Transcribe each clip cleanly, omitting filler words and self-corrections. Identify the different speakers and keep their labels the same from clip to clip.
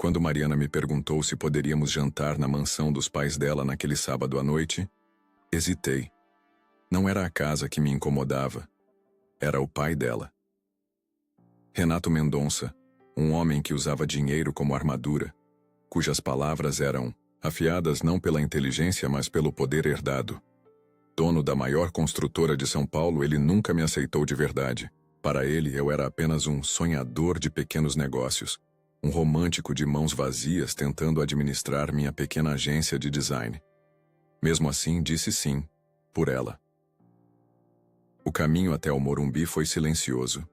Speaker 1: Quando Mariana me perguntou se poderíamos jantar na mansão dos pais dela naquele sábado à noite, hesitei. Não era a casa que me incomodava, era o pai dela. Renato Mendonça, um homem que usava dinheiro como armadura, cujas palavras eram afiadas não pela inteligência, mas pelo poder herdado. Dono da maior construtora de São Paulo, ele nunca me aceitou de verdade. Para ele, eu era apenas um sonhador de pequenos negócios, um romântico de mãos vazias tentando administrar minha pequena agência de design. Mesmo assim, disse sim, por ela. O caminho até o Morumbi foi silencioso.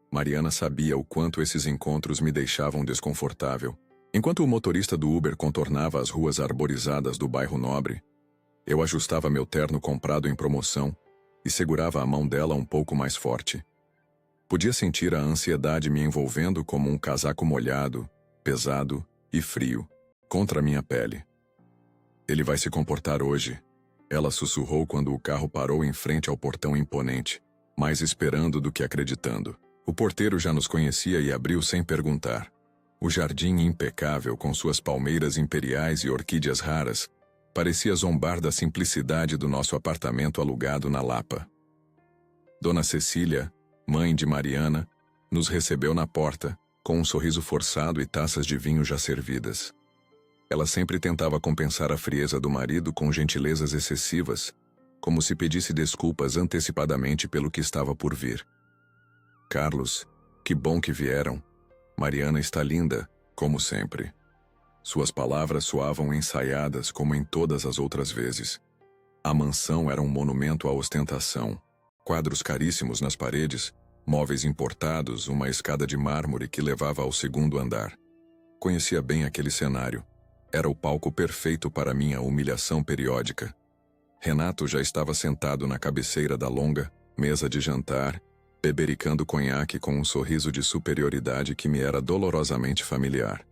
Speaker 1: Mariana sabia o quanto esses encontros me deixavam desconfortável. Enquanto o motorista do Uber contornava as ruas arborizadas do bairro Nobre, eu ajustava meu terno comprado em promoção e segurava a mão dela um pouco mais forte. Podia sentir a ansiedade me envolvendo como um casaco molhado, pesado e frio, contra minha pele. Ele vai se comportar hoje, ela sussurrou quando o carro parou em frente ao portão imponente, mais esperando do que acreditando. O porteiro já nos conhecia e abriu sem perguntar. O jardim impecável, com suas palmeiras imperiais e orquídeas raras, parecia zombar da simplicidade do nosso apartamento alugado na Lapa. Dona Cecília, mãe de Mariana, nos recebeu na porta, com um sorriso forçado e taças de vinho já servidas. Ela sempre tentava compensar a frieza do marido com gentilezas excessivas, como se pedisse desculpas antecipadamente pelo que estava por vir. Carlos, que bom que vieram. Mariana está linda, como sempre. Suas palavras soavam ensaiadas como em todas as outras vezes. A mansão era um monumento à ostentação. Quadros caríssimos nas paredes, móveis importados, uma escada de mármore que levava ao segundo andar. Conhecia bem aquele cenário. Era o palco perfeito para minha humilhação periódica. Renato já estava sentado na cabeceira da longa mesa de jantar, bebericando conhaque com um sorriso de superioridade que me era dolorosamente familiar.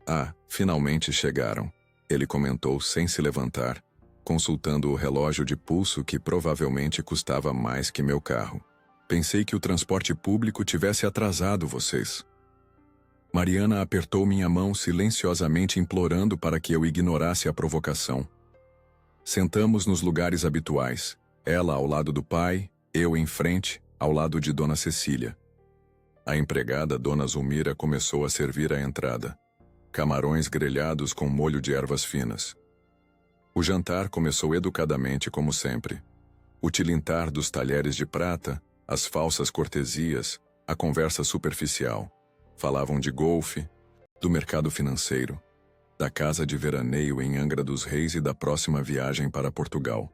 Speaker 1: Ah, finalmente chegaram, ele comentou sem se levantar, consultando o relógio de pulso que provavelmente custava mais que meu carro. Pensei que o transporte público tivesse atrasado vocês. Mariana apertou minha mão silenciosamente implorando para que eu ignorasse a provocação. Sentamos nos lugares habituais, ela ao lado do pai, eu em frente, ao lado de Dona Cecília. A empregada Dona Zulmira começou a servir a entrada. Camarões grelhados com molho de ervas finas. O jantar começou educadamente como sempre. O tilintar dos talheres de prata, as falsas cortesias, a conversa superficial. Falavam de golfe, do mercado financeiro, da casa de veraneio em Angra dos Reis e da próxima viagem para Portugal.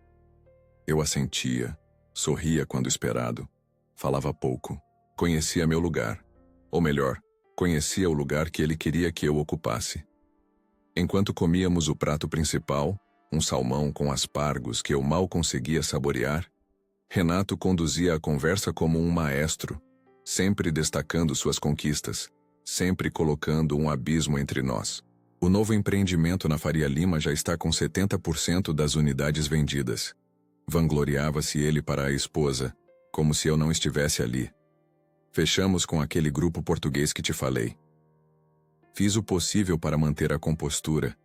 Speaker 1: Eu assentia, sorria quando esperado, falava pouco, conhecia meu lugar, ou melhor, conhecia o lugar que ele queria que eu ocupasse. Enquanto comíamos o prato principal, um salmão com aspargos que eu mal conseguia saborear, Renato conduzia a conversa como um maestro, sempre destacando suas conquistas, sempre colocando um abismo entre nós. O novo empreendimento na Faria Lima já está com 70% das unidades vendidas. Vangloriava-se ele para a esposa, como se eu não estivesse ali. Fechamos com aquele grupo português que te falei. Fiz o possível para manter a compostura,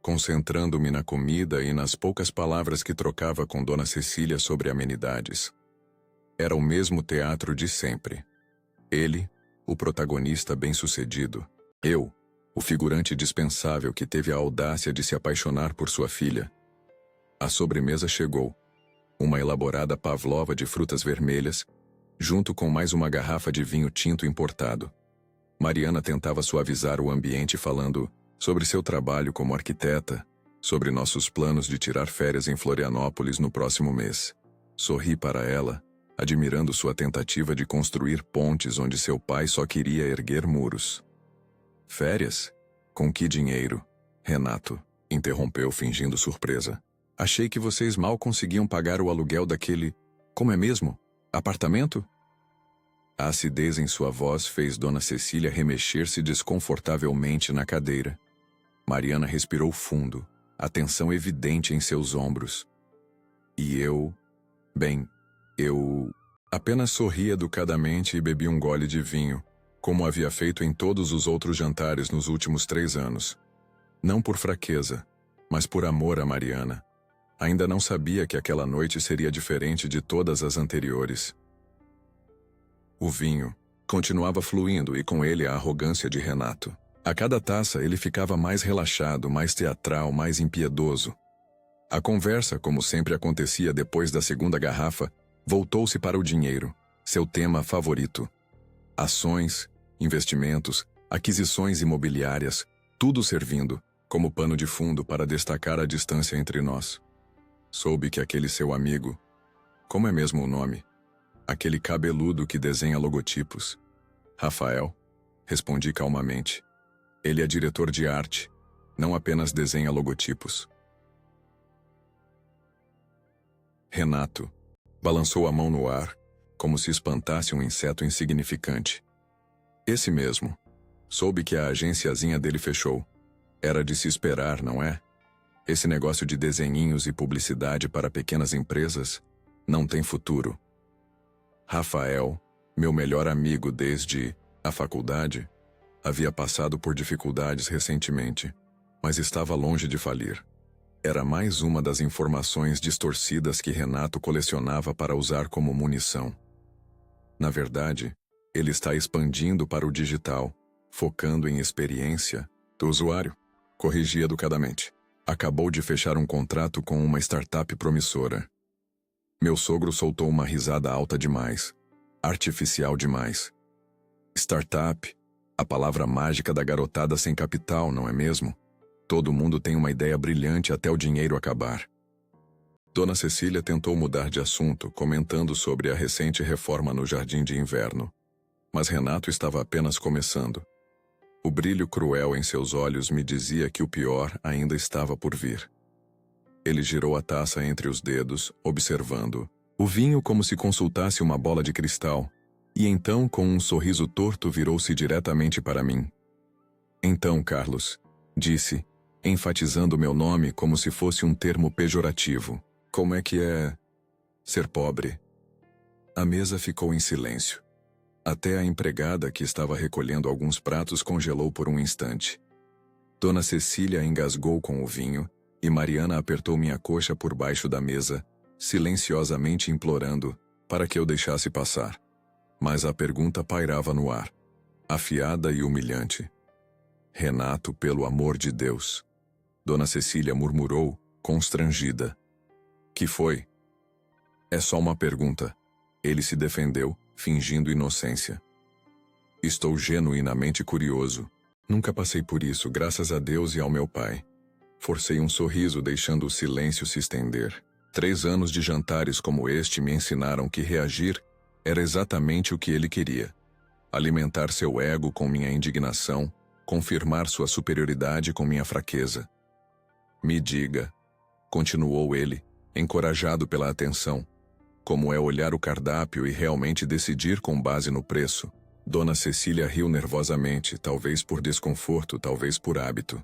Speaker 1: concentrando-me na comida e nas poucas palavras que trocava com Dona Cecília sobre amenidades. Era o mesmo teatro de sempre. Ele, o protagonista bem-sucedido. Eu, o figurante dispensável que teve a audácia de se apaixonar por sua filha. A sobremesa chegou. Uma elaborada pavlova de frutas vermelhas, junto com mais uma garrafa de vinho tinto importado. Mariana tentava suavizar o ambiente falando sobre seu trabalho como arquiteta, sobre nossos planos de tirar férias em Florianópolis no próximo mês. Sorri para ela, admirando sua tentativa de construir pontes onde seu pai só queria erguer muros. Férias? Com que dinheiro? Renato interrompeu fingindo surpresa. Achei que vocês mal conseguiam pagar o aluguel daquele, como é mesmo? Apartamento? A acidez em sua voz fez Dona Cecília remexer-se desconfortavelmente na cadeira. Mariana respirou fundo, a tensão evidente em seus ombros. E eu... Bem, eu... apenas sorri educadamente e bebi um gole de vinho, como havia feito em todos os outros jantares nos últimos 3 anos. Não por fraqueza, mas por amor a Mariana. Ainda não sabia que aquela noite seria diferente de todas as anteriores. O vinho continuava fluindo e com ele a arrogância de Renato. A cada taça ele ficava mais relaxado, mais teatral, mais impiedoso. A conversa, como sempre acontecia depois da segunda garrafa, voltou-se para o dinheiro, seu tema favorito. Ações, investimentos, aquisições imobiliárias, tudo servindo como pano de fundo para destacar a distância entre nós. Soube que aquele seu amigo, como é mesmo o nome? Aquele cabeludo que desenha logotipos. Rafael, respondi calmamente. Ele é diretor de arte, não apenas desenha logotipos. Renato balançou a mão no ar, como se espantasse um inseto insignificante. Esse mesmo. Soube que a agenciazinha dele fechou. Era de se esperar, não é? Esse negócio de desenhinhos e publicidade para pequenas empresas não tem futuro. Rafael, meu melhor amigo desde a faculdade, havia passado por dificuldades recentemente, mas estava longe de falir. Era mais uma das informações distorcidas que Renato colecionava para usar como munição. Na verdade, ele está expandindo para o digital, focando em experiência do usuário. Corrigi educadamente. Acabou de fechar um contrato com uma startup promissora. Meu sogro soltou uma risada alta demais. Artificial demais. Startup, a palavra mágica da garotada sem capital, não é mesmo? Todo mundo tem uma ideia brilhante até o dinheiro acabar. Dona Cecília tentou mudar de assunto, comentando sobre a recente reforma no jardim de inverno. Mas Renato estava apenas começando. O brilho cruel em seus olhos me dizia que o pior ainda estava por vir. Ele girou a taça entre os dedos, observando o vinho como se consultasse uma bola de cristal, e então, com um sorriso torto, virou-se diretamente para mim. Então, Carlos, disse, enfatizando meu nome como se fosse um termo pejorativo. Como é que é ser pobre? A mesa ficou em silêncio. Até a empregada que estava recolhendo alguns pratos congelou por um instante. Dona Cecília engasgou com o vinho e Mariana apertou minha coxa por baixo da mesa, silenciosamente implorando para que eu deixasse passar. Mas a pergunta pairava no ar, afiada e humilhante. Renato, pelo amor de Deus. Dona Cecília murmurou, constrangida. Que foi? É só uma pergunta. Ele se defendeu, fingindo inocência. Estou genuinamente curioso. Nunca passei por isso, graças a Deus e ao meu pai. Forcei um sorriso, deixando o silêncio se estender. 3 anos de jantares como este me ensinaram que reagir era exatamente o que ele queria. Alimentar seu ego com minha indignação, confirmar sua superioridade com minha fraqueza. Me diga, continuou ele, encorajado pela atenção, como é olhar o cardápio e realmente decidir com base no preço. Dona Cecília riu nervosamente, talvez por desconforto, talvez por hábito.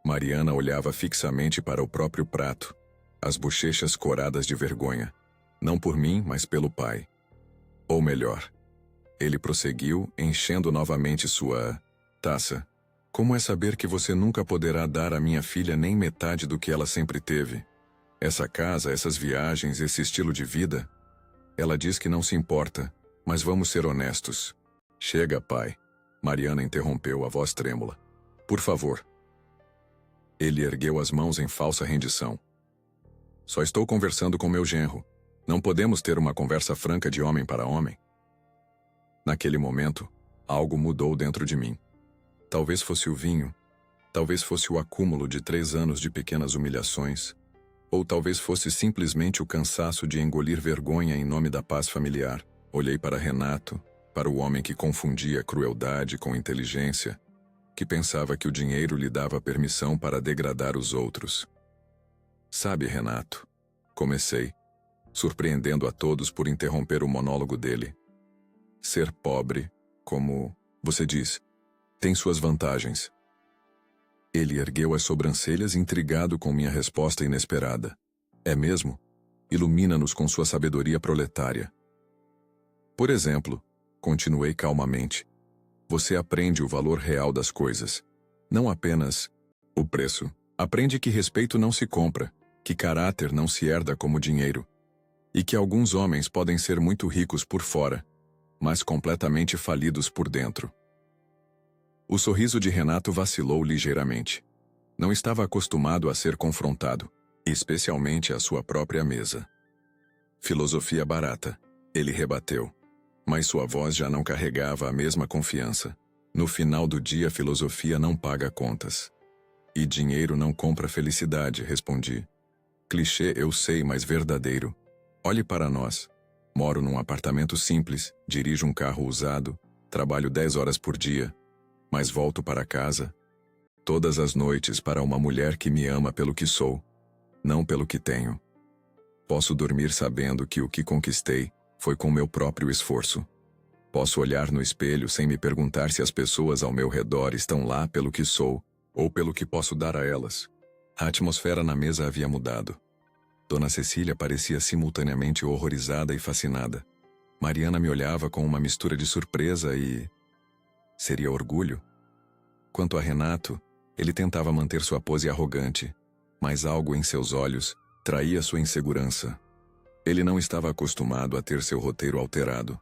Speaker 1: Mariana olhava fixamente para o próprio prato, as bochechas coradas de vergonha. Não por mim, mas pelo pai. Ou melhor, ele prosseguiu, enchendo novamente sua taça. Como é saber que você nunca poderá dar à minha filha nem metade do que ela sempre teve? Essa casa, essas viagens, esse estilo de vida? Ela diz que não se importa, mas vamos ser honestos. Chega, pai. Mariana interrompeu, a voz trêmula. Por favor. Ele ergueu as mãos em falsa rendição. Só estou conversando com meu genro. Não podemos ter uma conversa franca de homem para homem. Naquele momento, algo mudou dentro de mim. Talvez fosse o vinho, talvez fosse o acúmulo de 3 anos de pequenas humilhações, ou talvez fosse simplesmente o cansaço de engolir vergonha em nome da paz familiar. Olhei para Renato, para o homem que confundia crueldade com inteligência, que pensava que o dinheiro lhe dava permissão para degradar os outros. Sabe, Renato, comecei, surpreendendo a todos por interromper o monólogo dele. Ser pobre, como você diz, tem suas vantagens. Ele ergueu as sobrancelhas, intrigado com minha resposta inesperada. É mesmo? Ilumina-nos com sua sabedoria proletária. Por exemplo, continuei calmamente, Você aprende o valor real das coisas. Não apenas o preço. Aprende que respeito não se compra, que caráter não se herda como dinheiro, e que alguns homens podem ser muito ricos por fora, mas completamente falidos por dentro. O sorriso de Renato vacilou ligeiramente. Não estava acostumado a ser confrontado, especialmente à sua própria mesa. Filosofia barata, ele rebateu. Mas sua voz já não carregava a mesma confiança. No final do dia, filosofia não paga contas. E dinheiro não compra felicidade, respondi. Clichê, eu sei, mas verdadeiro. Olhe para nós. Moro num apartamento simples, dirijo um carro usado, trabalho 10 horas por dia, mas volto para casa todas as noites para uma mulher que me ama pelo que sou, não pelo que tenho. Posso dormir sabendo que o que conquistei foi com meu próprio esforço. Posso olhar no espelho sem me perguntar se as pessoas ao meu redor estão lá pelo que sou ou pelo que posso dar a elas. A atmosfera na mesa havia mudado. Dona Cecília parecia simultaneamente horrorizada e fascinada. Mariana me olhava com uma mistura de surpresa e... seria orgulho? Quanto a Renato, ele tentava manter sua pose arrogante, mas algo em seus olhos traía sua insegurança. Ele não estava acostumado a ter seu roteiro alterado.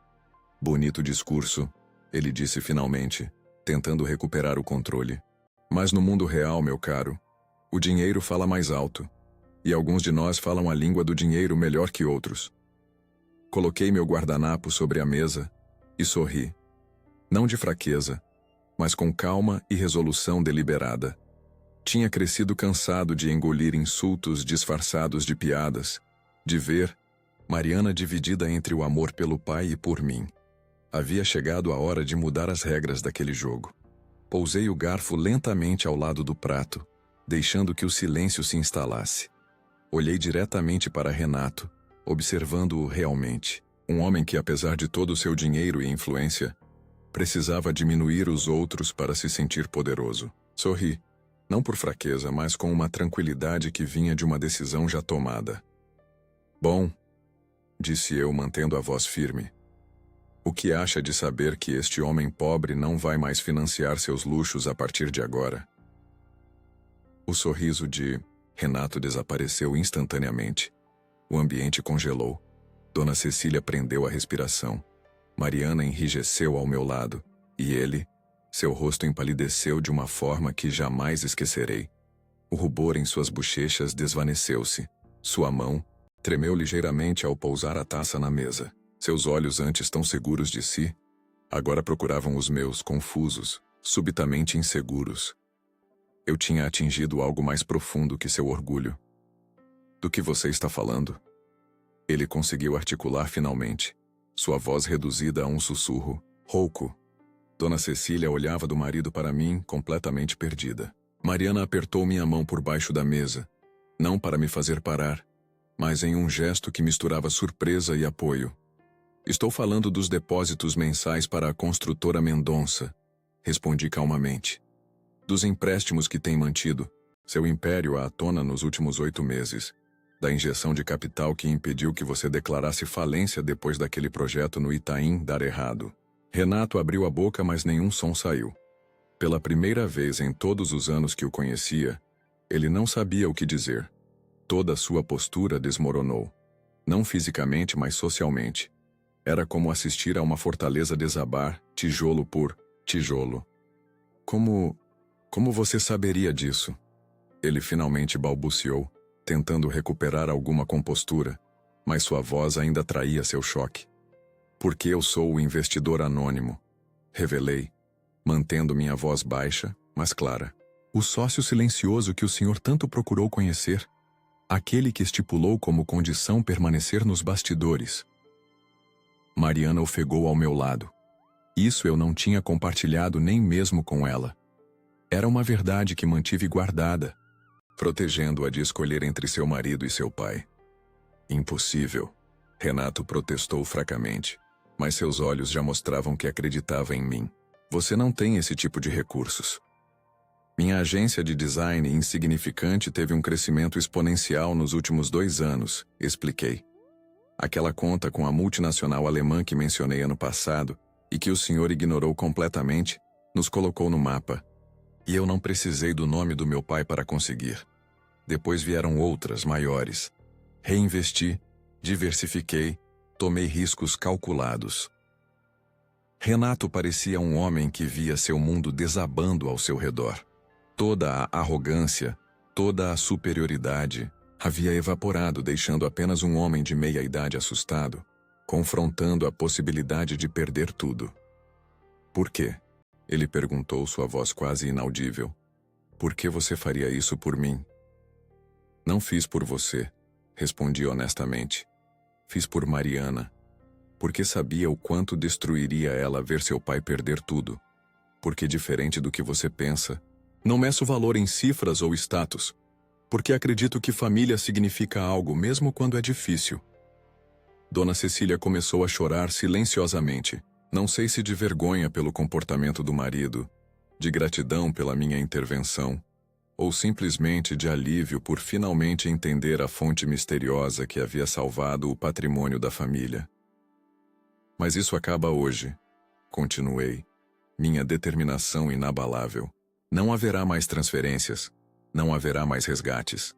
Speaker 1: Bonito discurso, ele disse finalmente, tentando recuperar o controle. Mas no mundo real, meu caro, o dinheiro fala mais alto. E alguns de nós falam a língua do dinheiro melhor que outros. Coloquei meu guardanapo sobre a mesa e sorri. Não de fraqueza, mas com calma e resolução deliberada. Tinha crescido cansado de engolir insultos disfarçados de piadas, de ver Mariana dividida entre o amor pelo pai e por mim. Havia chegado a hora de mudar as regras daquele jogo. Pousei o garfo lentamente ao lado do prato, deixando que o silêncio se instalasse. Olhei diretamente para Renato, observando-o realmente. Um homem que, apesar de todo o seu dinheiro e influência, precisava diminuir os outros para se sentir poderoso. Sorri, não por fraqueza, mas com uma tranquilidade que vinha de uma decisão já tomada. Bom, disse eu, mantendo a voz firme. O que acha de saber que este homem pobre não vai mais financiar seus luxos a partir de agora? O sorriso de Renato desapareceu instantaneamente. O ambiente congelou. Dona Cecília prendeu a respiração. Mariana enrijeceu ao meu lado, e ele, seu rosto empalideceu de uma forma que jamais esquecerei. O rubor em suas bochechas desvaneceu-se. Sua mão tremeu ligeiramente ao pousar a taça na mesa. Seus olhos, antes tão seguros de si, agora procuravam os meus, confusos, subitamente inseguros. Eu tinha atingido algo mais profundo que seu orgulho. Do que você está falando? Ele conseguiu articular finalmente, sua voz reduzida a um sussurro, rouco. Dona Cecília olhava do marido para mim, completamente perdida. Mariana apertou minha mão por baixo da mesa, não para me fazer parar, mas em um gesto que misturava surpresa e apoio. Estou falando dos depósitos mensais para a construtora Mendonça, respondi calmamente. Dos empréstimos que tem mantido seu império à tona nos últimos 8 meses, da injeção de capital que impediu que você declarasse falência depois daquele projeto no Itaim dar errado. Renato abriu a boca, mas nenhum som saiu. Pela primeira vez em todos os anos que o conhecia, ele não sabia o que dizer. Toda a sua postura desmoronou. Não fisicamente, mas socialmente. Era como assistir a uma fortaleza desabar, tijolo por tijolo. Como você saberia disso? Ele finalmente balbuciou, tentando recuperar alguma compostura, mas sua voz ainda traía seu choque. Porque eu sou o investidor anônimo, revelei, mantendo minha voz baixa, mas clara. O sócio silencioso que o senhor tanto procurou conhecer, aquele que estipulou como condição permanecer nos bastidores. Mariana ofegou ao meu lado. Isso eu não tinha compartilhado nem mesmo com ela. Era uma verdade que mantive guardada, protegendo-a de escolher entre seu marido e seu pai. Impossível. Renato protestou fracamente, mas seus olhos já mostravam que acreditava em mim. Você não tem esse tipo de recursos. Minha agência de design insignificante teve um crescimento exponencial nos últimos 2 anos, expliquei. Aquela conta com a multinacional alemã que mencionei ano passado e que o senhor ignorou completamente, nos colocou no mapa. E eu não precisei do nome do meu pai para conseguir. Depois vieram outras, maiores. Reinvesti, diversifiquei, tomei riscos calculados. Renato parecia um homem que via seu mundo desabando ao seu redor. Toda a arrogância, toda a superioridade havia evaporado, deixando apenas um homem de meia-idade assustado, confrontando a possibilidade de perder tudo. Por quê? Ele perguntou, sua voz quase inaudível. Por que você faria isso por mim? Não fiz por você, respondi honestamente. Fiz por Mariana. Porque sabia o quanto destruiria ela ver seu pai perder tudo. Porque, diferente do que você pensa, não meço valor em cifras ou status. Porque acredito que família significa algo mesmo quando é difícil. Dona Cecília começou a chorar silenciosamente. Não sei se de vergonha pelo comportamento do marido, de gratidão pela minha intervenção, ou simplesmente de alívio por finalmente entender a fonte misteriosa que havia salvado o patrimônio da família. Mas isso acaba hoje, continuei, minha determinação inabalável. Não haverá mais transferências, não haverá mais resgates.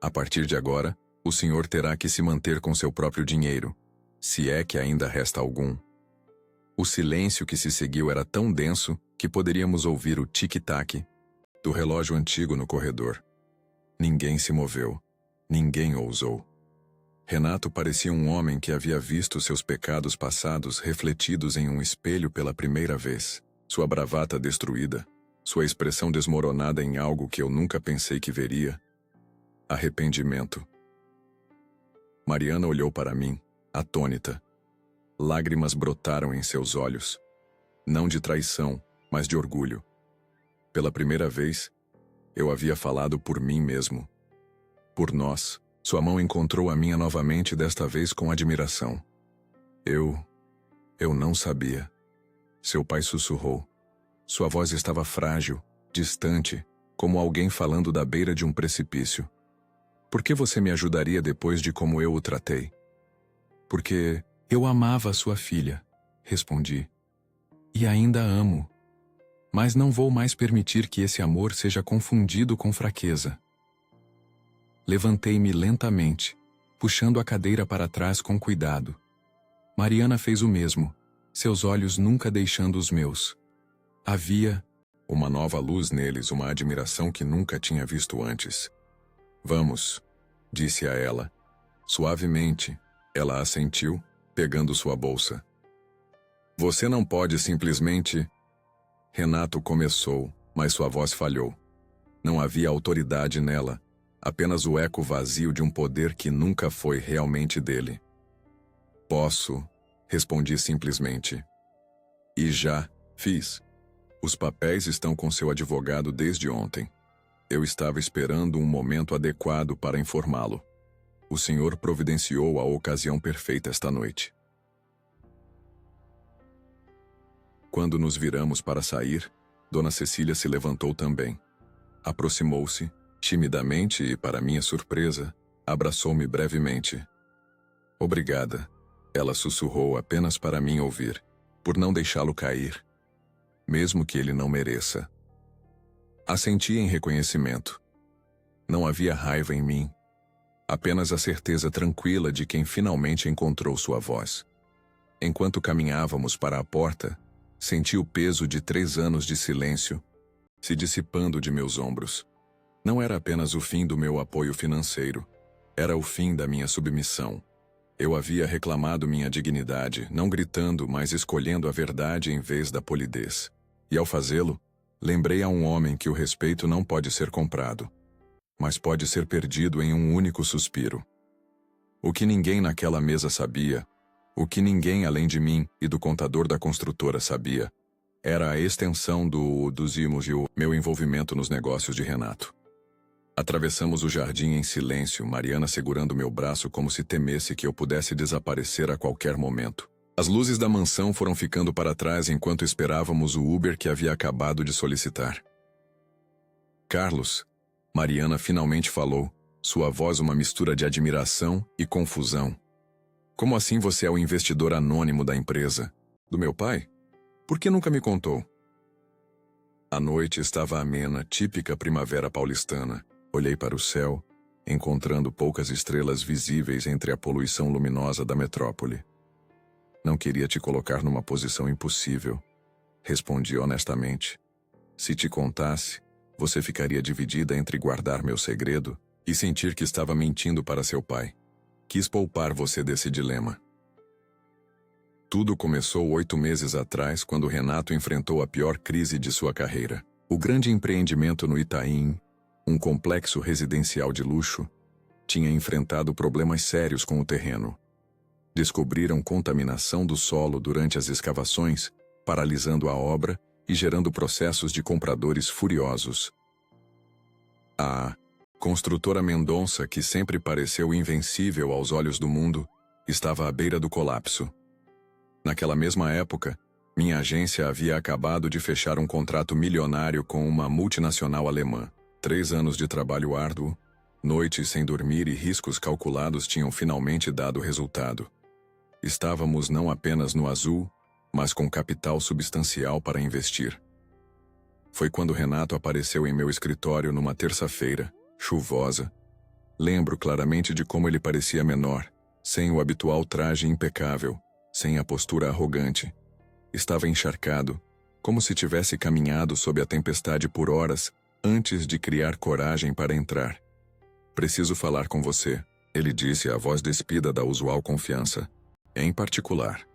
Speaker 1: A partir de agora, o senhor terá que se manter com seu próprio dinheiro, se é que ainda resta algum. O silêncio que se seguiu era tão denso que poderíamos ouvir o tic-tac do relógio antigo no corredor. Ninguém se moveu, ninguém ousou. Renato parecia um homem que havia visto seus pecados passados refletidos em um espelho pela primeira vez, sua bravata destruída, sua expressão desmoronada em algo que eu nunca pensei que veria. Arrependimento. Mariana olhou para mim, atônita. Lágrimas brotaram em seus olhos. Não de traição, mas de orgulho. Pela primeira vez, eu havia falado por mim mesmo. Por nós. Sua mão encontrou a minha novamente, desta vez com admiração. Eu não sabia. Seu pai sussurrou. Sua voz estava frágil, distante, como alguém falando da beira de um precipício. Por que você me ajudaria depois de como eu o tratei? Porque eu amava a sua filha, respondi. E ainda amo. Mas não vou mais permitir que esse amor seja confundido com fraqueza. Levantei-me lentamente, puxando a cadeira para trás com cuidado. Mariana fez o mesmo, seus olhos nunca deixando os meus. Havia uma nova luz neles, uma admiração que nunca tinha visto antes. Vamos, disse a ela. Suavemente, ela assentiu, pegando sua bolsa. Você não pode simplesmente... Renato começou, mas sua voz falhou. Não havia autoridade nela. Apenas o eco vazio de um poder que nunca foi realmente dele. Posso, respondi simplesmente. E já fiz. Os papéis estão com seu advogado desde ontem. Eu estava esperando um momento adequado para informá-lo. O senhor providenciou a ocasião perfeita esta noite. Quando nos viramos para sair, Dona Cecília se levantou também. Aproximou-se, timidamente e, para minha surpresa, abraçou-me brevemente. Obrigada, ela sussurrou apenas para mim ouvir, por não deixá-lo cair, mesmo que ele não mereça. Assenti em reconhecimento. Não havia raiva em mim, apenas a certeza tranquila de quem finalmente encontrou sua voz. Enquanto caminhávamos para a porta, senti o peso de 3 anos de silêncio se dissipando de meus ombros. Não era apenas o fim do meu apoio financeiro, era o fim da minha submissão. Eu havia reclamado minha dignidade, não gritando, mas escolhendo a verdade em vez da polidez. E ao fazê-lo, lembrei a um homem que o respeito não pode ser comprado, mas pode ser perdido em um único suspiro. O que ninguém naquela mesa sabia, o que ninguém além de mim e do contador da construtora sabia, era a extensão dos imos e o meu envolvimento nos negócios de Renato. Atravessamos o jardim em silêncio, Mariana segurando meu braço como se temesse que eu pudesse desaparecer a qualquer momento. As luzes da mansão foram ficando para trás enquanto esperávamos o Uber que havia acabado de solicitar. Carlos, Mariana finalmente falou, sua voz uma mistura de admiração e confusão. Como assim você é o investidor anônimo da empresa? Do meu pai? Por que nunca me contou? A noite estava amena, típica primavera paulistana. Olhei para o céu, encontrando poucas estrelas visíveis entre a poluição luminosa da metrópole. Não queria te colocar numa posição impossível. Respondi honestamente. Se te contasse, você ficaria dividida entre guardar meu segredo e sentir que estava mentindo para seu pai. Quis poupar você desse dilema. Tudo começou 8 meses atrás, quando Renato enfrentou a pior crise de sua carreira. O grande empreendimento no Itaim, um complexo residencial de luxo, tinha enfrentado problemas sérios com o terreno. Descobriram contaminação do solo durante as escavações, paralisando a obra e gerando processos de compradores furiosos. A construtora Mendonça, que sempre pareceu invencível aos olhos do mundo, estava à beira do colapso. Naquela mesma época, minha agência havia acabado de fechar um contrato milionário com uma multinacional alemã. 3 anos de trabalho árduo, noites sem dormir e riscos calculados tinham finalmente dado resultado. Estávamos não apenas no azul, mas com capital substancial para investir. Foi quando Renato apareceu em meu escritório numa terça-feira, chuvosa. Lembro claramente de como ele parecia menor, sem o habitual traje impecável, sem a postura arrogante. Estava encharcado, como se tivesse caminhado sob a tempestade por horas antes de criar coragem para entrar. Preciso falar com você, ele disse, a voz despida da usual confiança. Em particular.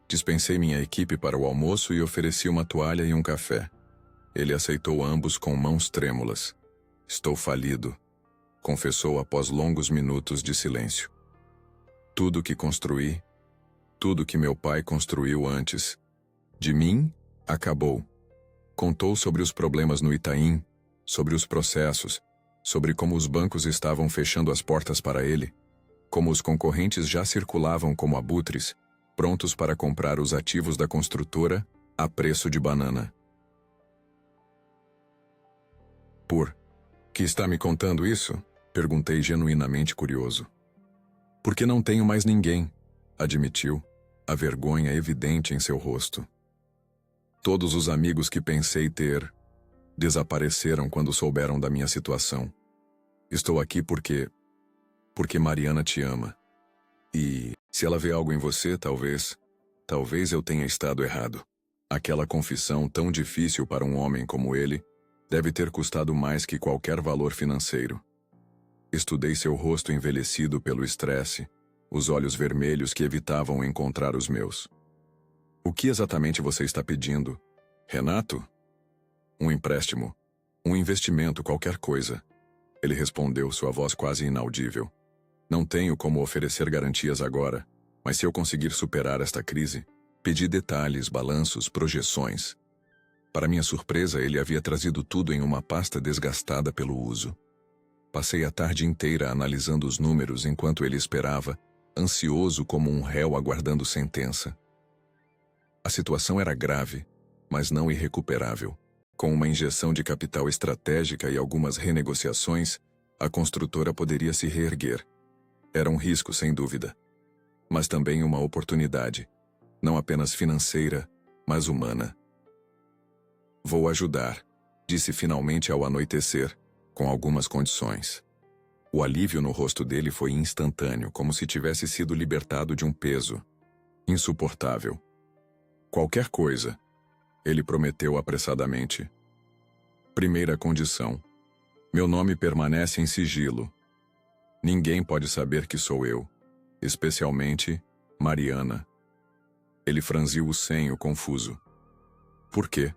Speaker 1: Dispensei minha equipe para o almoço e ofereci uma toalha e um café. Ele aceitou ambos com mãos trêmulas. Estou falido, confessou após longos minutos de silêncio. Tudo que construí, tudo que meu pai construiu antes de mim, acabou. Contou sobre os problemas no Itaim, sobre os processos, sobre como os bancos estavam fechando as portas para ele, como os concorrentes já circulavam como abutres, prontos para comprar os ativos da construtora a preço de banana. Por que está me contando isso? Perguntei genuinamente curioso. Porque não tenho mais ninguém, admitiu, a vergonha evidente em seu rosto. Todos os amigos que pensei ter desapareceram quando souberam da minha situação. Estou aqui porque Mariana te ama. E, se ela vê algo em você, talvez eu tenha estado errado. Aquela confissão tão difícil para um homem como ele deve ter custado mais que qualquer valor financeiro. Estudei seu rosto envelhecido pelo estresse, os olhos vermelhos que evitavam encontrar os meus. O que exatamente você está pedindo, Renato? Um empréstimo, um investimento, qualquer coisa. Ele respondeu, sua voz quase inaudível. Não tenho como oferecer garantias agora, mas se eu conseguir superar esta crise, pedi detalhes, balanços, projeções. Para minha surpresa, ele havia trazido tudo em uma pasta desgastada pelo uso. Passei a tarde inteira analisando os números enquanto ele esperava, ansioso como um réu aguardando sentença. A situação era grave, mas não irrecuperável. Com uma injeção de capital estratégica e algumas renegociações, a construtora poderia se reerguer. Era um risco, sem dúvida, mas também uma oportunidade, não apenas financeira, mas humana. Vou ajudar, disse finalmente ao anoitecer, com algumas condições. O alívio no rosto dele foi instantâneo, como se tivesse sido libertado de um peso insuportável. Qualquer coisa, ele prometeu apressadamente. Primeira condição: meu nome permanece em sigilo. Ninguém pode saber que sou eu, especialmente Mariana. Ele franziu o senho, confuso. Por quê?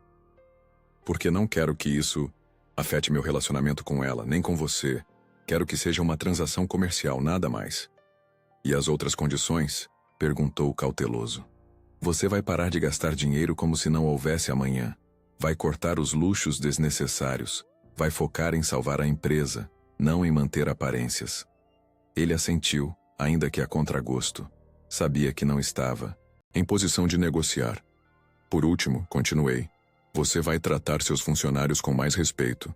Speaker 1: Porque não quero que isso afete meu relacionamento com ela, nem com você. Quero que seja uma transação comercial, nada mais. E as outras condições? Perguntou cauteloso. Você vai parar de gastar dinheiro como se não houvesse amanhã. Vai cortar os luxos desnecessários. Vai focar em salvar a empresa, não em manter aparências. Ele assentiu, ainda que a contragosto. Sabia que não estava em posição de negociar. Por último, continuei. Você vai tratar seus funcionários com mais respeito.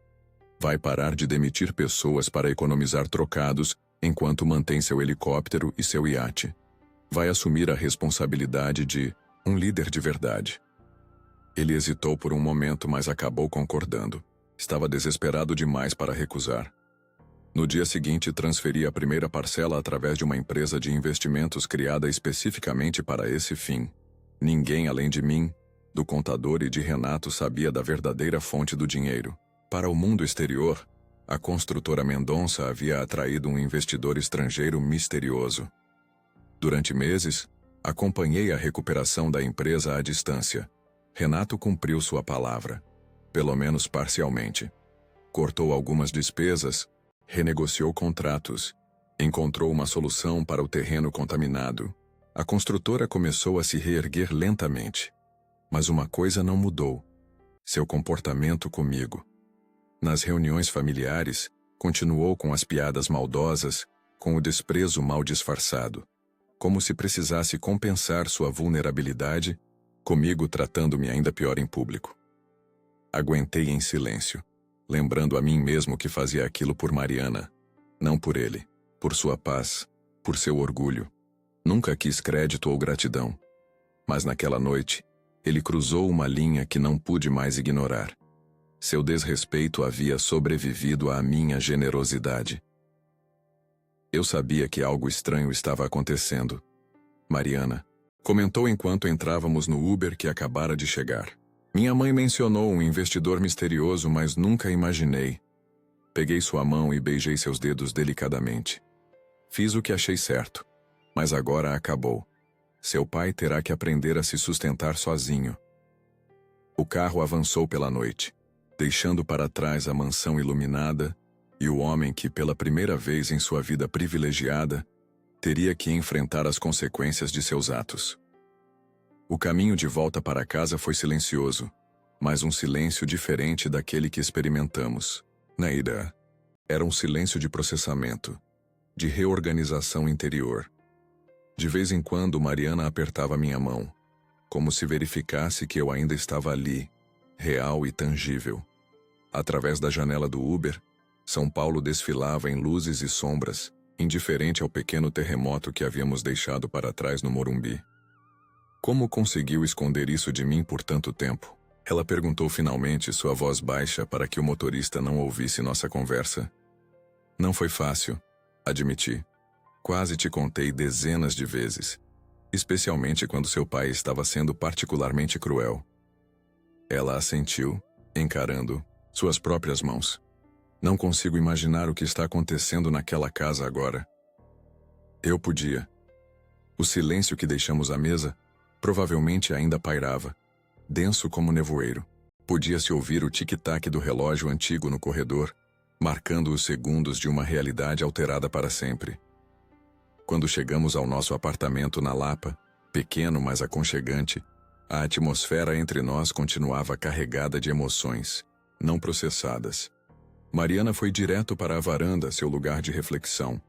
Speaker 1: Vai parar de demitir pessoas para economizar trocados enquanto mantém seu helicóptero e seu iate. Vai assumir a responsabilidade de Um líder de verdade. Ele hesitou por um momento, mas acabou concordando. Estava desesperado demais para recusar. No dia seguinte, transferi a primeira parcela através de uma empresa de investimentos criada especificamente para esse fim. Ninguém além de mim, do contador e de Renato sabia da verdadeira fonte do dinheiro. Para o mundo exterior, a construtora Mendonça havia atraído um investidor estrangeiro misterioso. Durante meses, acompanhei a recuperação da empresa à distância. Renato cumpriu sua palavra, pelo menos parcialmente. Cortou algumas despesas, renegociou contratos, encontrou uma solução para o terreno contaminado. A construtora começou a se reerguer lentamente. Mas uma coisa não mudou: seu comportamento comigo. Nas reuniões familiares, continuou com as piadas maldosas, com o desprezo mal disfarçado, como se precisasse compensar sua vulnerabilidade, comigo tratando-me ainda pior em público. Aguentei em silêncio, lembrando a mim mesmo que fazia aquilo por Mariana, não por ele, por sua paz, por seu orgulho. Nunca quis crédito ou gratidão. Mas naquela noite, ele cruzou uma linha que não pude mais ignorar. Seu desrespeito havia sobrevivido à minha generosidade. Eu sabia que algo estranho estava acontecendo. Mariana comentou enquanto entrávamos no Uber que acabara de chegar. Minha mãe mencionou um investidor misterioso, mas nunca imaginei. Peguei sua mão e beijei seus dedos delicadamente. Fiz o que achei certo, mas agora acabou. Seu pai terá que aprender a se sustentar sozinho. O carro avançou pela noite, deixando para trás a mansão iluminada e o homem que, pela primeira vez em sua vida privilegiada, teria que enfrentar as consequências de seus atos. O caminho de volta para casa foi silencioso, mas um silêncio diferente daquele que experimentamos. Na ida, era um silêncio de processamento, de reorganização interior. De vez em quando, Mariana apertava minha mão, como se verificasse que eu ainda estava ali, real e tangível. Através da janela do Uber, São Paulo desfilava em luzes e sombras, indiferente ao pequeno terremoto que havíamos deixado para trás no Morumbi. Como conseguiu esconder isso de mim por tanto tempo? Ela perguntou finalmente, sua voz baixa para que o motorista não ouvisse nossa conversa. Não foi fácil, admiti. Quase te contei dezenas de vezes, especialmente quando seu pai estava sendo particularmente cruel. Ela assentiu, encarando suas próprias mãos. Não consigo imaginar o que está acontecendo naquela casa agora. Eu podia. O silêncio que deixamos à mesa provavelmente ainda pairava, denso como nevoeiro. Podia-se ouvir o tic-tac do relógio antigo no corredor, marcando os segundos de uma realidade alterada para sempre. Quando chegamos ao nosso apartamento na Lapa, pequeno mas aconchegante, a atmosfera entre nós continuava carregada de emoções, não processadas. Mariana foi direto para a varanda, seu lugar de reflexão.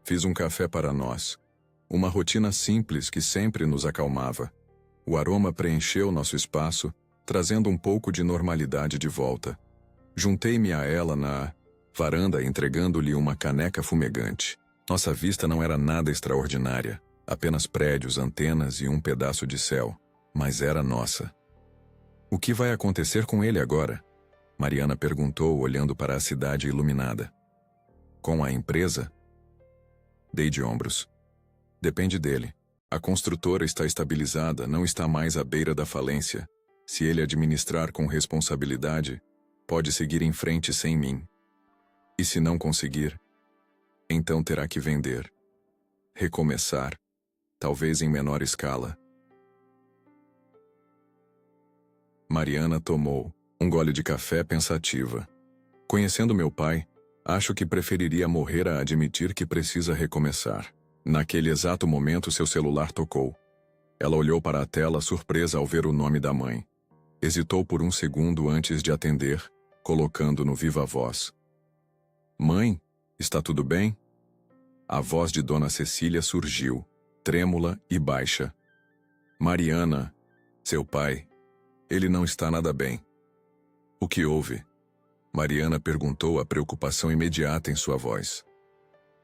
Speaker 1: Fiz um café para nós. Uma rotina simples que sempre nos acalmava. O aroma preencheu nosso espaço, trazendo um pouco de normalidade de volta. Juntei-me a ela na varanda, entregando-lhe uma caneca fumegante. Nossa vista não era nada extraordinária, apenas prédios, antenas e um pedaço de céu, mas era nossa. O que vai acontecer com ele agora? Mariana perguntou, olhando para a cidade iluminada. Com a empresa? Dei de ombros. Depende dele. A construtora está estabilizada, não está mais à beira da falência. Se ele administrar com responsabilidade, pode seguir em frente sem mim. E se não conseguir, então terá que vender. Recomeçar, talvez em menor escala. Mariana tomou um gole de café pensativa. Conhecendo meu pai, acho que preferiria morrer a admitir que precisa recomeçar. Naquele exato momento, seu celular tocou. Ela olhou para a tela, surpresa ao ver o nome da mãe. Hesitou por um segundo antes de atender, colocando no viva voz. Mãe, está tudo bem? A voz de Dona Cecília surgiu, trêmula e baixa. Mariana, seu pai, ele não está nada bem. O que houve? Mariana perguntou, a preocupação imediata em sua voz.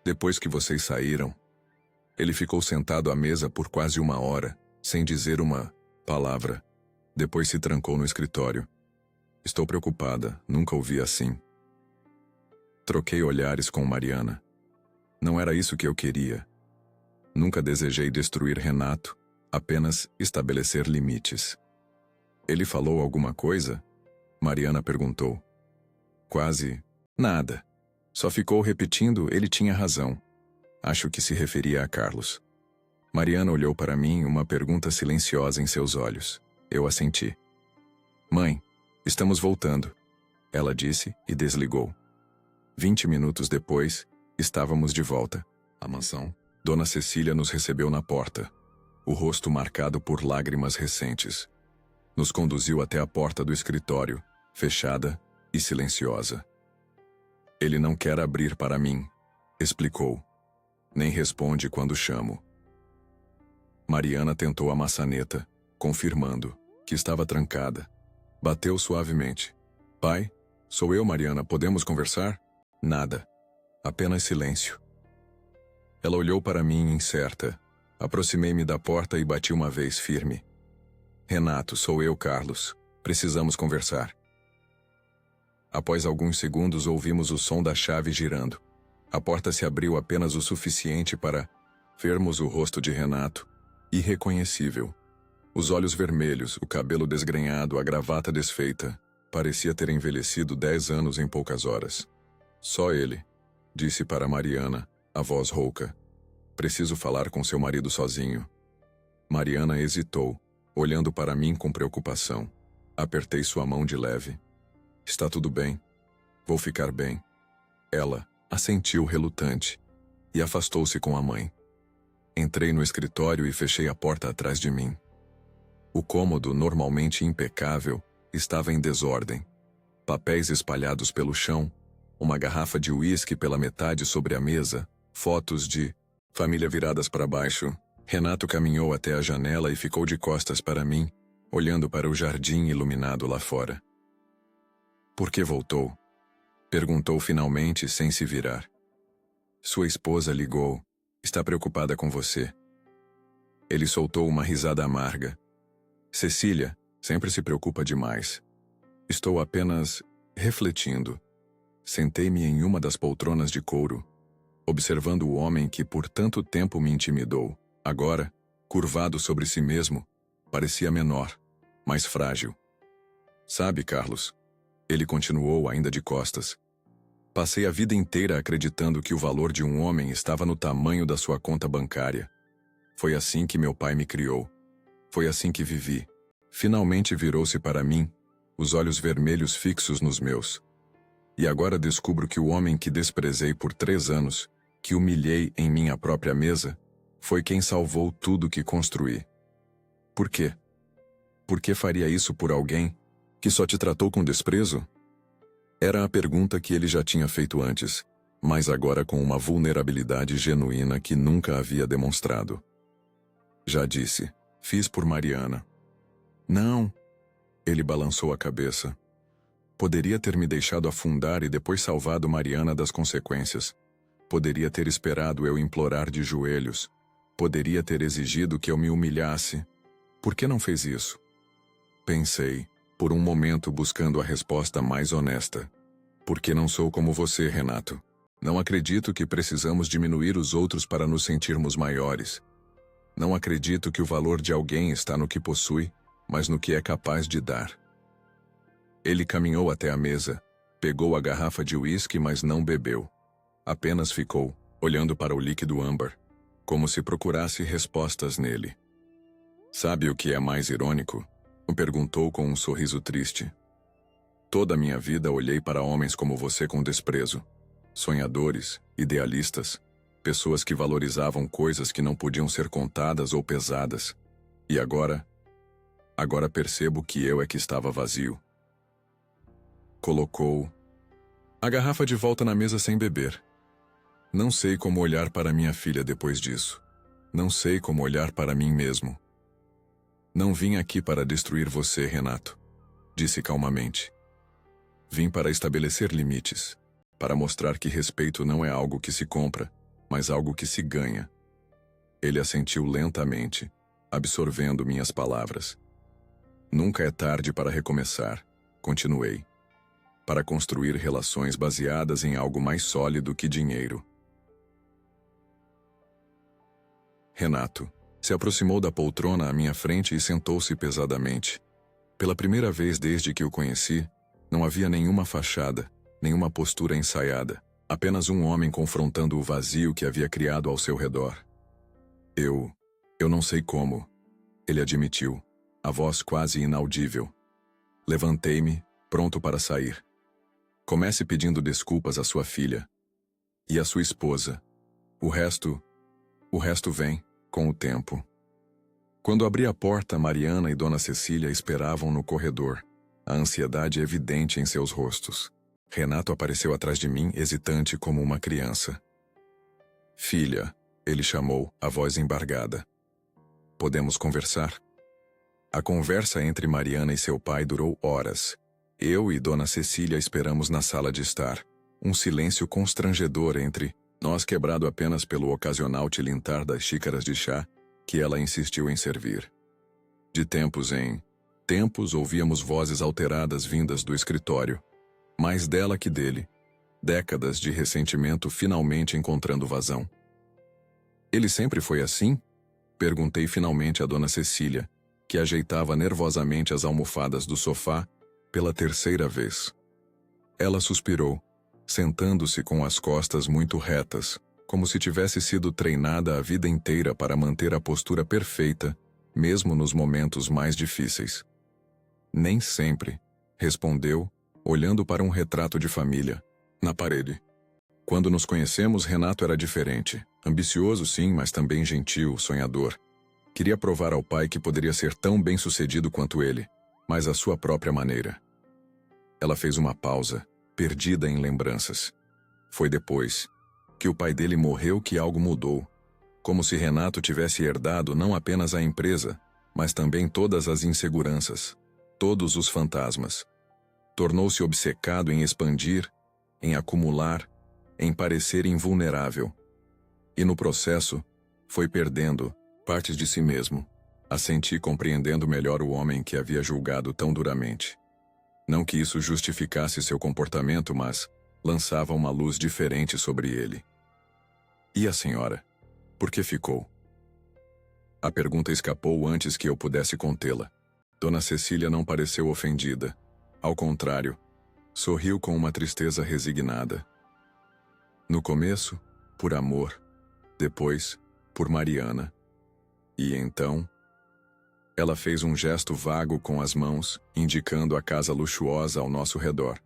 Speaker 1: Depois que vocês saíram, ele ficou sentado à mesa por quase 1 hora, sem dizer uma palavra. Depois se trancou no escritório. Estou preocupada, nunca o vi assim. Troquei olhares com Mariana. Não era isso que eu queria. Nunca desejei destruir Renato, apenas estabelecer limites. Ele falou alguma coisa? Mariana perguntou. Quase nada. Só ficou repetindo, ele tinha razão. Acho que se referia a Carlos. Mariana olhou para mim, uma pergunta silenciosa em seus olhos. Eu assenti. Mãe, estamos voltando, ela disse e desligou. 20 minutos depois, estávamos de volta. A mansão. Dona Cecília nos recebeu na porta, o rosto marcado por lágrimas recentes. Nos conduziu até a porta do escritório, fechada e silenciosa. Ele não quer abrir para mim, explicou. Nem responde quando chamo. Mariana tentou a maçaneta, confirmando que estava trancada. Bateu suavemente. Pai, sou eu, Mariana, podemos conversar? Nada. Apenas silêncio. Ela olhou para mim incerta. Aproximei-me da porta e bati uma vez firme. Renato, sou eu, Carlos. Precisamos conversar. Após alguns segundos ouvimos o som da chave girando. A porta se abriu apenas o suficiente para vermos o rosto de Renato, irreconhecível. Os olhos vermelhos, o cabelo desgrenhado, a gravata desfeita. Parecia ter envelhecido 10 anos em poucas horas. Só ele, disse para Mariana, a voz rouca. Preciso falar com seu marido sozinho. Mariana hesitou, olhando para mim com preocupação. Apertei sua mão de leve. Está tudo bem. Vou ficar bem. Ela assentiu relutante e afastou-se com a mãe. Entrei no escritório e fechei a porta atrás de mim. O cômodo, normalmente impecável, estava em desordem. Papéis espalhados pelo chão, uma garrafa de uísque pela metade sobre a mesa, fotos de família viradas para baixo. Renato caminhou até a janela e ficou de costas para mim, olhando para o jardim iluminado lá fora. Por que voltou? Perguntou finalmente, sem se virar. Sua esposa ligou. Está preocupada com você. Ele soltou uma risada amarga. Cecília sempre se preocupa demais. Estou apenas refletindo. Sentei-me em uma das poltronas de couro, observando o homem que por tanto tempo me intimidou. Agora, curvado sobre si mesmo, parecia menor, mais frágil. Sabe, Carlos, ele continuou ainda de costas. Passei a vida inteira acreditando que o valor de um homem estava no tamanho da sua conta bancária. Foi assim que meu pai me criou. Foi assim que vivi. Finalmente virou-se para mim, os olhos vermelhos fixos nos meus. E agora descubro que o homem que desprezei por 3 anos, que humilhei em minha própria mesa, foi quem salvou tudo que construí. Por quê? Por que faria isso por alguém que só te tratou com desprezo? Era a pergunta que ele já tinha feito antes, mas agora com uma vulnerabilidade genuína que nunca havia demonstrado. Já disse, fiz por Mariana. Não, ele balançou a cabeça. Poderia ter me deixado afundar e depois salvado Mariana das consequências. Poderia ter esperado eu implorar de joelhos. Poderia ter exigido que eu me humilhasse. Por que não fez isso? Pensei, por um momento buscando a resposta mais honesta. Porque não sou como você, Renato. Não acredito que precisamos diminuir os outros para nos sentirmos maiores. Não acredito que o valor de alguém está no que possui, mas no que é capaz de dar. Ele caminhou até a mesa, pegou a garrafa de uísque, mas não bebeu. Apenas ficou, olhando para o líquido âmbar, como se procurasse respostas nele. Sabe o que é mais irônico? Perguntou com um sorriso triste. Toda a minha vida olhei para homens como você com desprezo. Sonhadores, idealistas, pessoas que valorizavam coisas que não podiam ser contadas ou pesadas. E agora percebo que eu é que estava vazio. Colocou a garrafa de volta na mesa sem beber. Não sei como olhar para minha filha depois disso. Não sei como olhar para mim mesmo. Não vim aqui para destruir você, Renato, disse calmamente. Vim para estabelecer limites, para mostrar que respeito não é algo que se compra, mas algo que se ganha. Ele assentiu lentamente, absorvendo minhas palavras. Nunca é tarde para recomeçar, continuei. Para construir relações baseadas em algo mais sólido que dinheiro. Renato se aproximou da poltrona à minha frente e sentou-se pesadamente. Pela primeira vez desde que o conheci, não havia nenhuma fachada, nenhuma postura ensaiada, apenas um homem confrontando o vazio que havia criado ao seu redor. Eu não sei como, ele admitiu, a voz quase inaudível. Levantei-me, pronto para sair. Comece pedindo desculpas à sua filha. E à sua esposa. O resto vem, com o tempo. Quando abri a porta, Mariana e Dona Cecília esperavam no corredor, a ansiedade evidente em seus rostos. Renato apareceu atrás de mim, hesitante como uma criança. Filha, ele chamou, a voz embargada. Podemos conversar? A conversa entre Mariana e seu pai durou horas. Eu e Dona Cecília esperamos na sala de estar. Um silêncio constrangedor entre nós, quebrado apenas pelo ocasional tilintar das xícaras de chá que ela insistiu em servir. De tempos em tempos ouvíamos vozes alteradas vindas do escritório, mais dela que dele, décadas de ressentimento finalmente encontrando vazão. Ele sempre foi assim? Perguntei finalmente a Dona Cecília, que ajeitava nervosamente as almofadas do sofá pela terceira vez. Ela suspirou, sentando-se com as costas muito retas, como se tivesse sido treinada a vida inteira para manter a postura perfeita, mesmo nos momentos mais difíceis. Nem sempre, respondeu, olhando para um retrato de família, na parede. Quando nos conhecemos, Renato era diferente. Ambicioso, sim, mas também gentil, sonhador. Queria provar ao pai que poderia ser tão bem-sucedido quanto ele, mas à sua própria maneira. Ela fez uma pausa, perdida em lembranças. Foi depois que o pai dele morreu que algo mudou, como se Renato tivesse herdado não apenas a empresa, mas também todas as inseguranças, todos os fantasmas. Tornou-se obcecado em expandir, em acumular, em parecer invulnerável. E no processo, foi perdendo partes de si mesmo. Assenti compreendendo melhor o homem que havia julgado tão duramente. Não que isso justificasse seu comportamento, mas lançava uma luz diferente sobre ele. E a senhora? Por que ficou? A pergunta escapou antes que eu pudesse contê-la. Dona Cecília não pareceu ofendida. Ao contrário, sorriu com uma tristeza resignada. No começo, por amor. Depois, por Mariana. E então... Ela fez um gesto vago com as mãos, indicando a casa luxuosa ao nosso redor.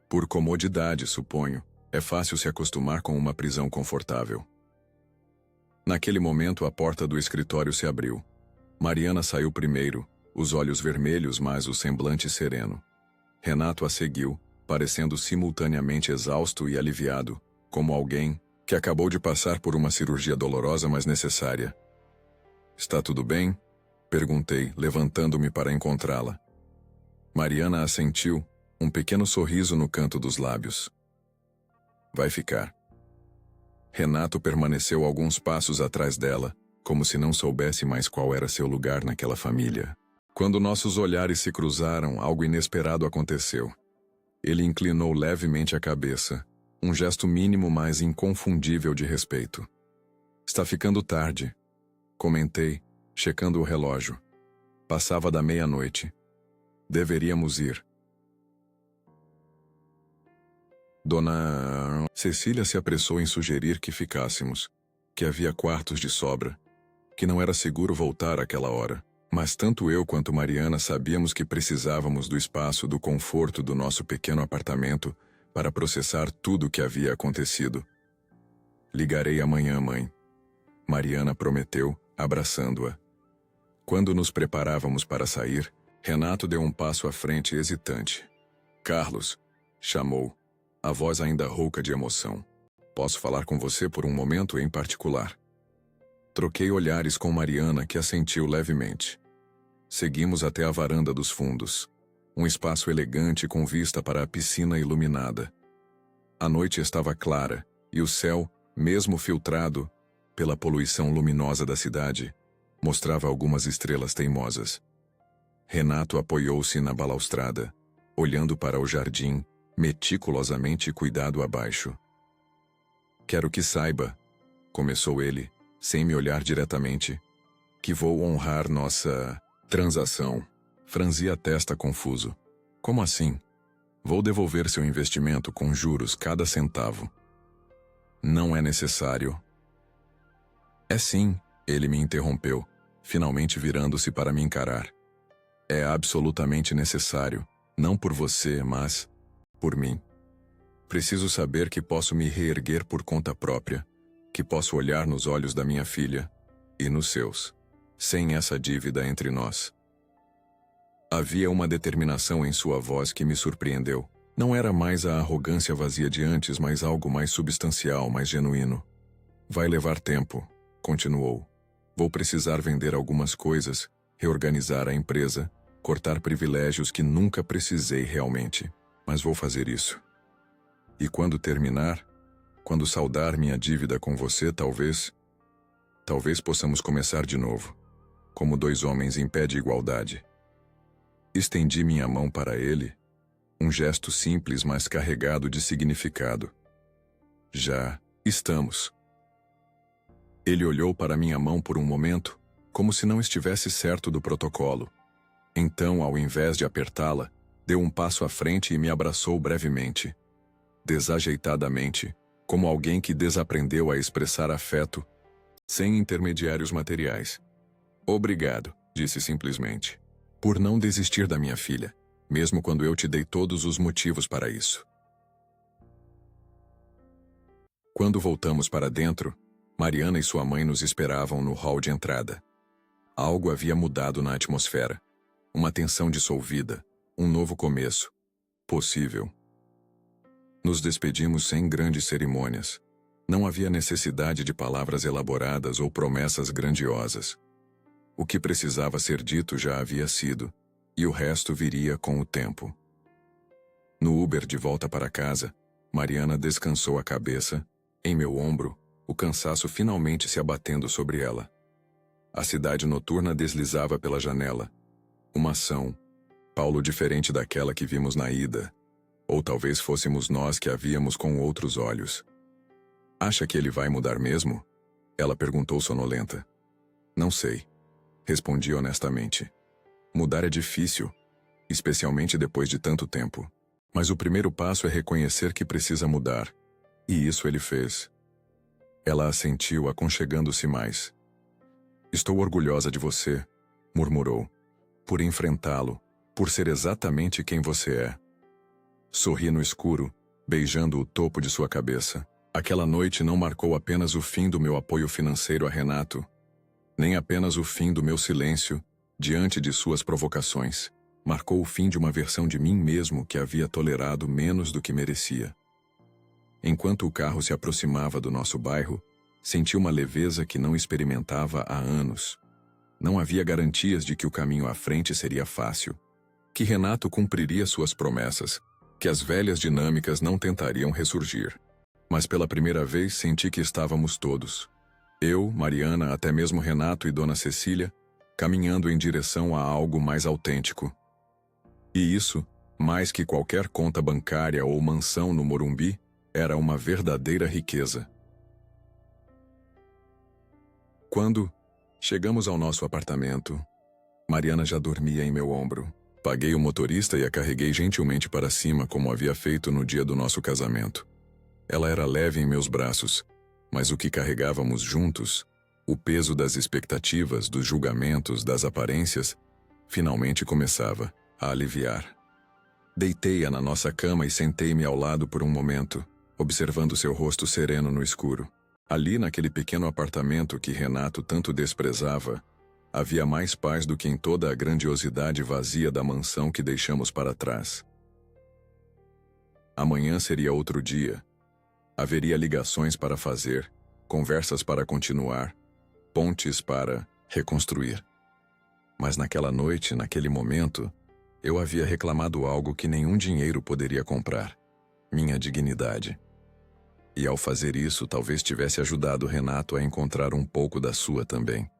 Speaker 1: Por comodidade, suponho, é fácil se acostumar com uma prisão confortável. Naquele momento, a porta do escritório se abriu. Mariana saiu primeiro, os olhos vermelhos, mas o semblante sereno. Renato a seguiu, parecendo simultaneamente exausto e aliviado, como alguém que acabou de passar por uma cirurgia dolorosa, mas necessária. Está tudo bem? Perguntei, levantando-me para encontrá-la. Mariana assentiu, um pequeno sorriso no canto dos lábios. Vai ficar. Renato permaneceu alguns passos atrás dela, como se não soubesse mais qual era seu lugar naquela família. Quando nossos olhares se cruzaram, algo inesperado aconteceu. Ele inclinou levemente a cabeça, um gesto mínimo mas inconfundível de respeito. Está ficando tarde, comentei, checando o relógio. Passava da meia-noite. Deveríamos ir. Dona Cecília se apressou em sugerir que ficássemos, que havia quartos de sobra, que não era seguro voltar àquela hora. Mas tanto eu quanto Mariana sabíamos que precisávamos do espaço, do conforto do nosso pequeno apartamento para processar tudo o que havia acontecido. Ligarei amanhã, mãe. Mariana prometeu, abraçando-a. Quando nos preparávamos para sair, Renato deu um passo à frente hesitante. Carlos, chamou, a voz ainda rouca de emoção. Posso falar com você por um momento em particular? Troquei olhares com Mariana, que assentiu levemente. Seguimos até a varanda dos fundos, um espaço elegante com vista para a piscina iluminada. A noite estava clara e o céu, mesmo filtrado pela poluição luminosa da cidade, mostrava algumas estrelas teimosas. Renato apoiou-se na balaustrada, olhando para o jardim, meticulosamente cuidado abaixo. Quero que saiba, começou ele, sem me olhar diretamente, que vou honrar nossa transação. Franzi a testa confuso. Como assim? Vou devolver seu investimento com juros cada centavo. Não é necessário. É sim, ele me interrompeu, finalmente virando-se para me encarar. É absolutamente necessário, não por você, mas por mim. Preciso saber que posso me reerguer por conta própria, que posso olhar nos olhos da minha filha, e nos seus, sem essa dívida entre nós. Havia uma determinação em sua voz que me surpreendeu. Não era mais a arrogância vazia de antes, mas algo mais substancial, mais genuíno. Vai levar tempo, continuou. Vou precisar vender algumas coisas, reorganizar a empresa, cortar privilégios que nunca precisei realmente. Mas vou fazer isso. E quando terminar, quando saldar minha dívida com você, talvez possamos começar de novo, como dois homens em pé de igualdade. Estendi minha mão para ele, um gesto simples, mas carregado de significado. Já estamos. Ele olhou para minha mão por um momento, como se não estivesse certo do protocolo. Então, ao invés de apertá-la, deu um passo à frente e me abraçou brevemente. Desajeitadamente, como alguém que desaprendeu a expressar afeto, sem intermediários materiais. Obrigado, disse simplesmente, por não desistir da minha filha, mesmo quando eu te dei todos os motivos para isso. Quando voltamos para dentro, Mariana e sua mãe nos esperavam no hall de entrada. Algo havia mudado na atmosfera. Uma tensão dissolvida, um novo começo. Possível. Nos despedimos sem grandes cerimônias. Não havia necessidade de palavras elaboradas ou promessas grandiosas. O que precisava ser dito já havia sido, e o resto viria com o tempo. No Uber de volta para casa, Mariana descansou a cabeça, em meu ombro, o cansaço finalmente se abatendo sobre ela. A cidade noturna deslizava pela janela. Uma ação, Paulo diferente daquela que vimos na ida. Ou talvez fôssemos nós que a víamos com outros olhos. Acha que ele vai mudar mesmo? Ela perguntou sonolenta. Não sei. Respondi honestamente. Mudar é difícil, especialmente depois de tanto tempo. Mas o primeiro passo é reconhecer que precisa mudar. E isso ele fez. Ela assentiu, aconchegando-se mais. Estou orgulhosa de você, murmurou, por enfrentá-lo, por ser exatamente quem você é. Sorri no escuro, beijando o topo de sua cabeça. Aquela noite não marcou apenas o fim do meu apoio financeiro a Renato, nem apenas o fim do meu silêncio diante de suas provocações. Marcou o fim de uma versão de mim mesmo que havia tolerado menos do que merecia. Enquanto o carro se aproximava do nosso bairro, senti uma leveza que não experimentava há anos. Não havia garantias de que o caminho à frente seria fácil, que Renato cumpriria suas promessas, que as velhas dinâmicas não tentariam ressurgir. Mas pela primeira vez senti que estávamos todos. Eu, Mariana, até mesmo Renato e Dona Cecília, caminhando em direção a algo mais autêntico. E isso, mais que qualquer conta bancária ou mansão no Morumbi, era uma verdadeira riqueza. Quando chegamos ao nosso apartamento, Mariana já dormia em meu ombro. Paguei o motorista e a carreguei gentilmente para cima, como havia feito no dia do nosso casamento. Ela era leve em meus braços, mas o que carregávamos juntos, o peso das expectativas, dos julgamentos, das aparências, finalmente começava a aliviar. Deitei-a na nossa cama e sentei-me ao lado por um momento, observando seu rosto sereno no escuro. Ali, naquele pequeno apartamento que Renato tanto desprezava, havia mais paz do que em toda a grandiosidade vazia da mansão que deixamos para trás. Amanhã seria outro dia. Haveria ligações para fazer, conversas para continuar, pontes para reconstruir. Mas naquela noite, naquele momento, eu havia reclamado algo que nenhum dinheiro poderia comprar: minha dignidade. E ao fazer isso, talvez tivesse ajudado Renato a encontrar um pouco da sua também.